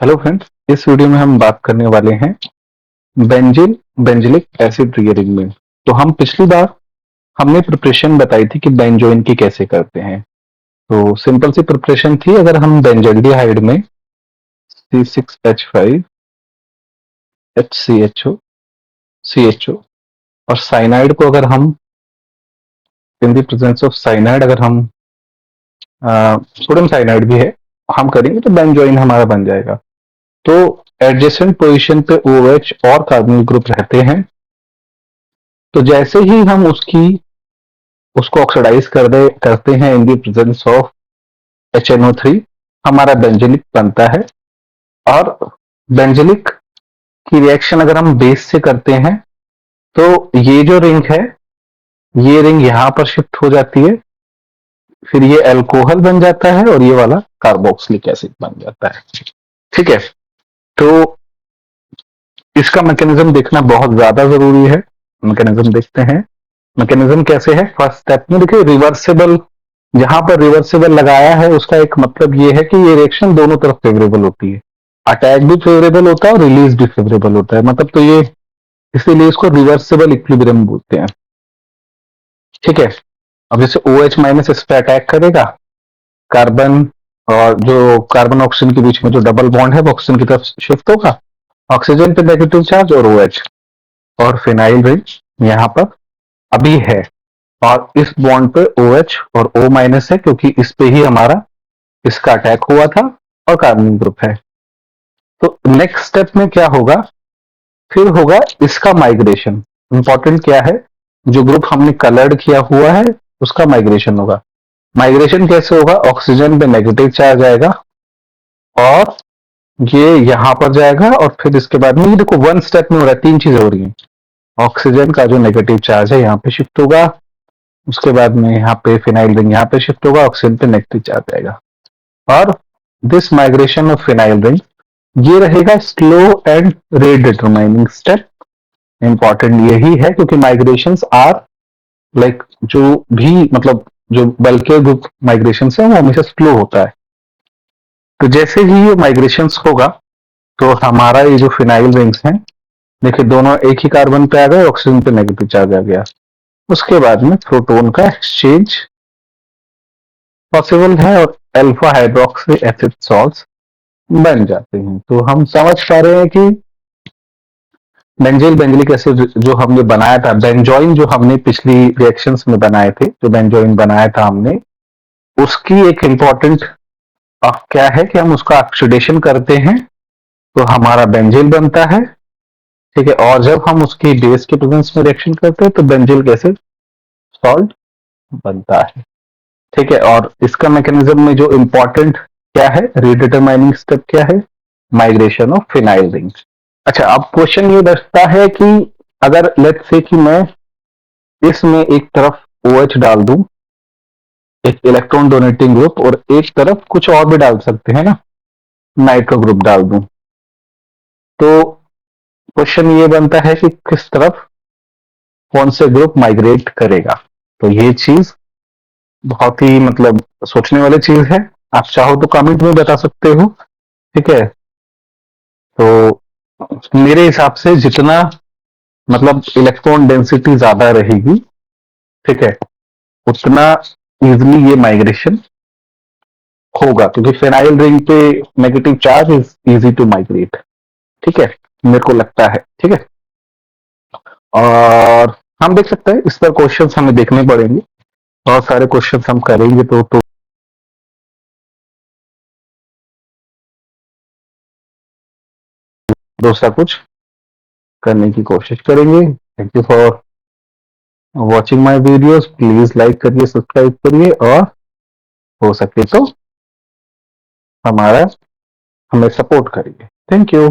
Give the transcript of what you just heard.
Hello friends, इस video में हम बात करने वाले हैं बेंजीन बेंजिलिक एसिड रिएरिंग में। तो हम पिछली बार हमने प्रिपरेशन बताई थी कि बेंजोइन की कैसे करते हैं। तो सिंपल सी प्रिपरेशन थी। अगर हम बेंजल्डिहाइड में C6H5 HCHO CHO और साइनाइड को अगर हम in the presence of cyanide अगर हम सोडियम साइनाइड भी है हम करेंगे तो बेंजोइन हमारा बन जाएगा। तो एडजेसेंट पोजीशन पे OH और कार्बोनिल ग्रुप रहते हैं। तो जैसे ही हम उसको ऑक्सीडाइज करते हैं in the presence of HNO3 हमारा बेंजिलिक बनता है। और बेंजिलिक की रिएक्शन अगर हम बेस से करते हैं तो ये जो रिंग है ये रिंग यहां पर शिफ्ट हो जाती है, फिर ये अल्कोहल बन जाता है और ये वाला कार्बोक्सिलिक एसिड बन जाता है। ठीक है, तो इसका मैकेनिज्म देखना बहुत ज्यादा जरूरी है। मैकेनिज्म देखते हैं। मैकेनिज्म कैसे है। फर्स्ट स्टेप में देखिए रिवर्सिबल, जहां पर रिवर्सिबल लगाया है उसका एक मतलब ये है कि ये रिएक्शन दोनों तरफ फेवरेबल होती है। अटैक भी फेवरेबल होता है और रिलीज भी फेवरेबल होता है, मतलब तो ये इसीलिए इसको रिवर्सिबल इक्विलिब्रियम बोलते हैं। ठीक है, अब जैसे OH माइनस इस पर अटैक करेगा, कार्बन और जो कार्बन ऑक्सीजन के बीच में जो डबल बॉन्ड है वो ऑक्सीजन की तरफ शिफ्ट होगा, ऑक्सीजन पे नेगेटिव चार्ज और OH और फिनाइल रिंग यहाँ पर अभी है और इस बॉन्ड पे OH और O माइनस है क्योंकि इस पे ही हमारा इसका अटैक हुआ था और कार्बन ग्रुप है। तो नेक्स्ट स्टेप में क्या होगा, फिर होगा इसका माइग्रेशन। इंपॉर्टेंट क्या है, जो ग्रुप हमने कलर्ड किया हुआ है उसका माइग्रेशन होगा। माइग्रेशन कैसे होगा, ऑक्सीजन पे नेगेटिव चार्ज आएगा और ये यहां पर जाएगा और फिर इसके बाद में ये देखो वन स्टेप में हो रहा है, तीन चीजें हो रही हैं। ऑक्सीजन का जो नेगेटिव चार्ज है यहाँ पे शिफ्ट होगा, उसके बाद में यहाँ पे फिनाइल रिंग यहाँ पे शिफ्ट होगा, ऑक्सीजन पे नेगेटिव चार्ज आएगा और this migration of phenyl ring ये रहेगा slow and rate determining step. Important यही है क्योंकि माइग्रेशंस आर लाइक जो भी मतलब जो बल्कि ग्रुप माइग्रेशन है वो हमेशा स्लो होता है। तो जैसे ही ये माइग्रेशंस होगा तो हमारा ये जो फिनाइल रिंग्स हैं देखिए दोनों एक ही कार्बन पे आ गए, ऑक्सीजन पे नेगेटिव चार्ज आ गया। उसके बाद में प्रोटॉन का एक्सचेंज पॉसिबल है और अल्फा हाइड्रोक्सी एसिड सॉल्ट्स बन जाते हैं। तो हम समझ पा रहे हैं कि बेंजील बेंजिलिक एसिड जो हमने बनाया था, बेंजोइन जो हमने पिछली रिएक्शंस में बनाए थे, जो बेंजोइन बनाया था हमने, उसकी एक इंपॉर्टेंट क्या है कि हम उसका ऑक्सीडेशन करते हैं तो हमारा बेंजील बनता है। ठीक है, और जब हम उसकी बेस के प्रेजेंस में रिएक्शन करते हैं तो बेंजिलिक एसिड सॉल्ट बनता है। ठीक है, और इसका मैकेनिज्म में जो इंपॉर्टेंट क्या है, रीडिटरमाइनिंग स्टेप क्या है, माइग्रेशन ऑफ फिनाइल रिंग्स। अच्छा, अब क्वेश्चन ये बचता है कि अगर लेट्स से कि मैं इसमें एक तरफ OH डाल दूं, एक इलेक्ट्रॉन डोनेटिंग ग्रुप, और एक तरफ कुछ और भी डाल सकते हैं ना, नाइट्रो ग्रुप डाल दूं, तो क्वेश्चन ये बनता है कि किस तरफ कौन से ग्रुप माइग्रेट करेगा। तो ये चीज बहुत ही मतलब सोचने वाली चीज है। आप चाहो तो कमेंट में बता सकते हो। ठीक है, तो मेरे हिसाब से जितना मतलब इलेक्ट्रॉन डेंसिटी ज्यादा रहेगी, ठीक है, उतना इजिली ये माइग्रेशन होगा क्योंकि फेनाइल रिंग पे negative charge is easy to migrate. ठीक है, मेरे को लगता है। ठीक है, और हम देख सकते हैं इस पर क्वेश्चंस हमें देखने पड़ेंगे, बहुत सारे क्वेश्चंस हम करेंगे तो दूसरा कुछ करने की कोशिश करेंगे। Thank you for watching my videos. Please like करिए, सब्सक्राइब करिए और हो सके तो हमारा हमें सपोर्ट करिए। Thank you.